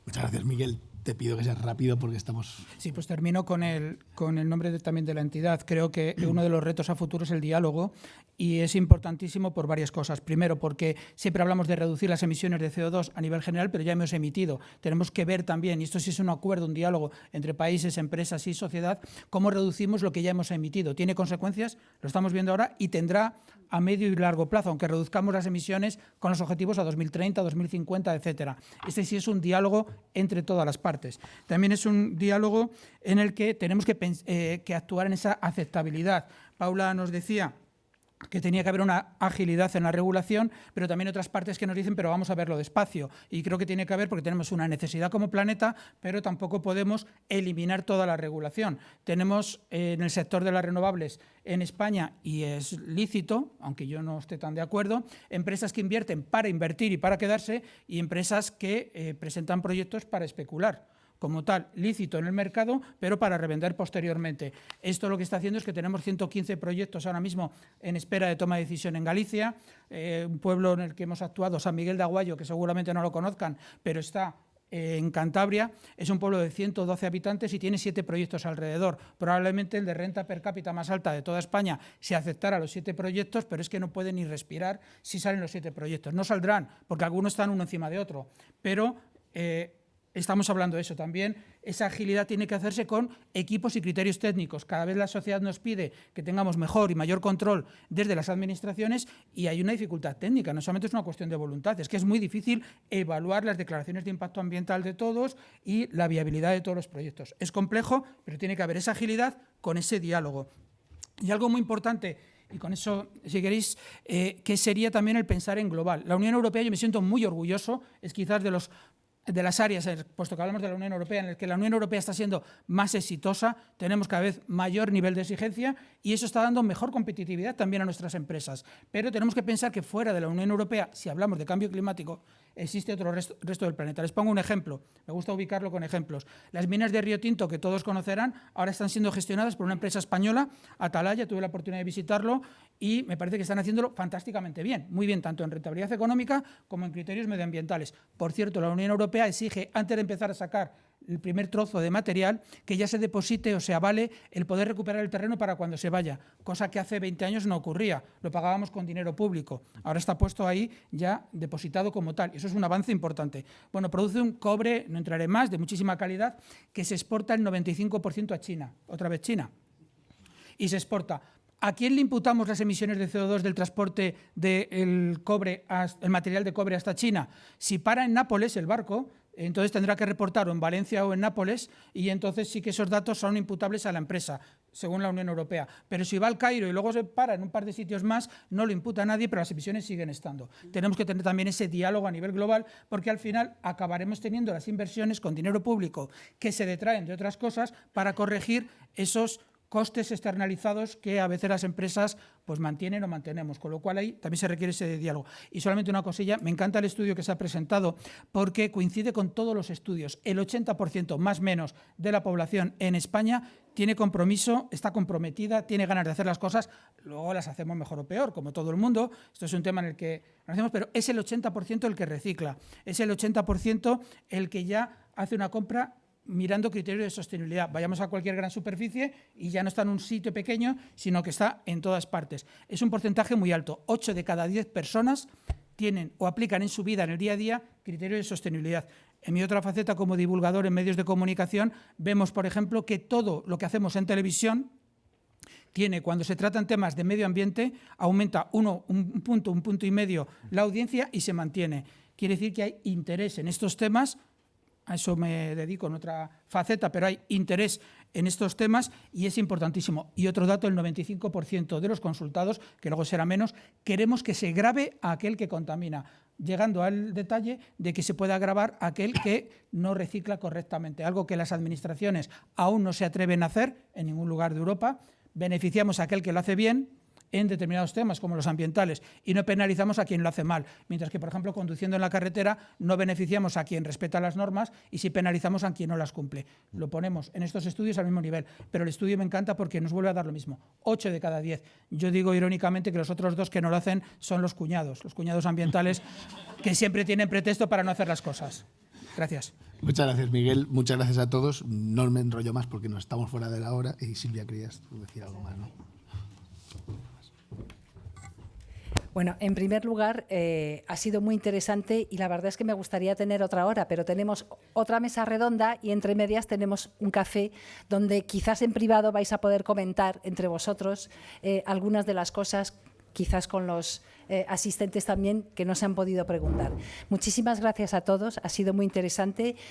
Muchas gracias, Miguel. Te pido que seas rápido porque estamos... Sí, pues termino con el nombre también de la entidad. Creo que uno de los retos a futuro es el diálogo y es importantísimo por varias cosas. Primero, porque siempre hablamos de reducir las emisiones de CO2 a nivel general, pero ya hemos emitido. Tenemos que ver también, y esto sí es un acuerdo, un diálogo entre países, empresas y sociedad, cómo reducimos lo que ya hemos emitido. Tiene consecuencias, lo estamos viendo ahora, y tendrá a medio y largo plazo, aunque reduzcamos las emisiones con los objetivos a 2030, 2050, etcétera. Este sí es un diálogo entre todas las partes. También es un diálogo en el que tenemos que actuar en esa aceptabilidad. Paula nos decía que tenía que haber una agilidad en la regulación, pero también otras partes que nos dicen, pero vamos a verlo despacio. Y creo que tiene que haber, porque tenemos una necesidad como planeta, pero tampoco podemos eliminar toda la regulación. Tenemos en el sector de las renovables en España, y es lícito, aunque yo no esté tan de acuerdo, empresas que invierten para invertir y para quedarse, y empresas que presentan proyectos para especular. Como tal, lícito en el mercado, pero para revender posteriormente. Esto lo que está haciendo es que tenemos 115 proyectos ahora mismo en espera de toma de decisión en Galicia, un pueblo en el que hemos actuado, San Miguel de Aguayo, que seguramente no lo conozcan, pero está en Cantabria, es un pueblo de 112 habitantes y tiene 7 proyectos alrededor. Probablemente el de renta per cápita más alta de toda España si aceptara los 7 proyectos, pero es que no puede ni respirar si salen los 7 proyectos. No saldrán, porque algunos están uno encima de otro, pero estamos hablando de eso también. Esa agilidad tiene que hacerse con equipos y criterios técnicos. Cada vez la sociedad nos pide que tengamos mejor y mayor control desde las administraciones y hay una dificultad técnica. No solamente es una cuestión de voluntad, es que es muy difícil evaluar las declaraciones de impacto ambiental de todos y la viabilidad de todos los proyectos. Es complejo, pero tiene que haber esa agilidad con ese diálogo. Y algo muy importante, y con eso, si queréis, que sería también el pensar en global. La Unión Europea, yo me siento muy orgulloso, es quizás de las áreas, puesto que hablamos de la Unión Europea, en el que la Unión Europea está siendo más exitosa, tenemos cada vez mayor nivel de exigencia y eso está dando mejor competitividad también a nuestras empresas. Pero tenemos que pensar que fuera de la Unión Europea, si hablamos de cambio climático, existe otro resto del planeta. Les pongo un ejemplo, me gusta ubicarlo con ejemplos. Las minas de Río Tinto, que todos conocerán, ahora están siendo gestionadas por una empresa española, Atalaya, tuve la oportunidad de visitarlo y me parece que están haciéndolo fantásticamente bien, muy bien, tanto en rentabilidad económica como en criterios medioambientales. Por cierto, la Unión Europea exige, antes de empezar a sacar el primer trozo de material, que ya se deposite o se avale el poder recuperar el terreno para cuando se vaya, cosa que hace 20 años no ocurría, lo pagábamos con dinero público. Ahora está puesto ahí ya depositado como tal, y eso es un avance importante. Bueno, produce un cobre, no entraré más, de muchísima calidad, que se exporta el 95% a China, otra vez China, y se exporta. ¿A quién le imputamos las emisiones de CO2 del transporte del cobre, el material de cobre hasta China? Si para en Nápoles el barco, entonces tendrá que reportar o en Valencia o en Nápoles y entonces sí que esos datos son imputables a la empresa, según la Unión Europea. Pero si va al Cairo y luego se para en un par de sitios más, no lo imputa a nadie, pero las emisiones siguen estando. Tenemos que tener también ese diálogo a nivel global porque al final acabaremos teniendo las inversiones con dinero público que se detraen de otras cosas para corregir esos costes externalizados que a veces las empresas pues mantienen o mantenemos, con lo cual ahí también se requiere ese diálogo. Y solamente una cosilla, me encanta el estudio que se ha presentado porque coincide con todos los estudios. El 80% más o menos de la población en España tiene compromiso, está comprometida, tiene ganas de hacer las cosas, luego las hacemos mejor o peor, como todo el mundo. Esto es un tema en el que lo hacemos, pero es el 80% el que recicla, es el 80% el que ya hace una compra mirando criterios de sostenibilidad. Vayamos a cualquier gran superficie y ya no está en un sitio pequeño, sino que está en todas partes. Es un porcentaje muy alto. 8 de cada 10 personas tienen o aplican en su vida, en el día a día, criterios de sostenibilidad. En mi otra faceta como divulgador en medios de comunicación, vemos, por ejemplo, que todo lo que hacemos en televisión tiene, cuando se tratan temas de medio ambiente, aumenta un punto y medio la audiencia y se mantiene. Quiere decir que hay interés en estos temas. A eso me dedico en otra faceta, pero hay interés en estos temas y es importantísimo. Y otro dato, el 95% de los consultados, que luego será menos, queremos que se grave a aquel que contamina, llegando al detalle de que se pueda grabar a aquel que no recicla correctamente, algo que las administraciones aún no se atreven a hacer en ningún lugar de Europa. Beneficiamos a aquel que lo hace bien en determinados temas, como los ambientales, y no penalizamos a quien lo hace mal. Mientras que, por ejemplo, conduciendo en la carretera, no beneficiamos a quien respeta las normas y sí penalizamos a quien no las cumple. Lo ponemos en estos estudios al mismo nivel, pero el estudio me encanta porque nos vuelve a dar lo mismo. 8 de cada 10. Yo digo irónicamente que los otros 2 que no lo hacen son los cuñados ambientales, que siempre tienen pretexto para no hacer las cosas. Gracias. Muchas gracias, Miguel. Muchas gracias a todos. No me enrollo más porque nos estamos fuera de la hora. Y Silvia, querías decir algo más, ¿no? Bueno, en primer lugar, ha sido muy interesante y la verdad es que me gustaría tener otra hora, pero tenemos otra mesa redonda y entre medias tenemos un café donde quizás en privado vais a poder comentar entre vosotros algunas de las cosas, quizás con los asistentes también, que no se han podido preguntar. Muchísimas gracias a todos, ha sido muy interesante.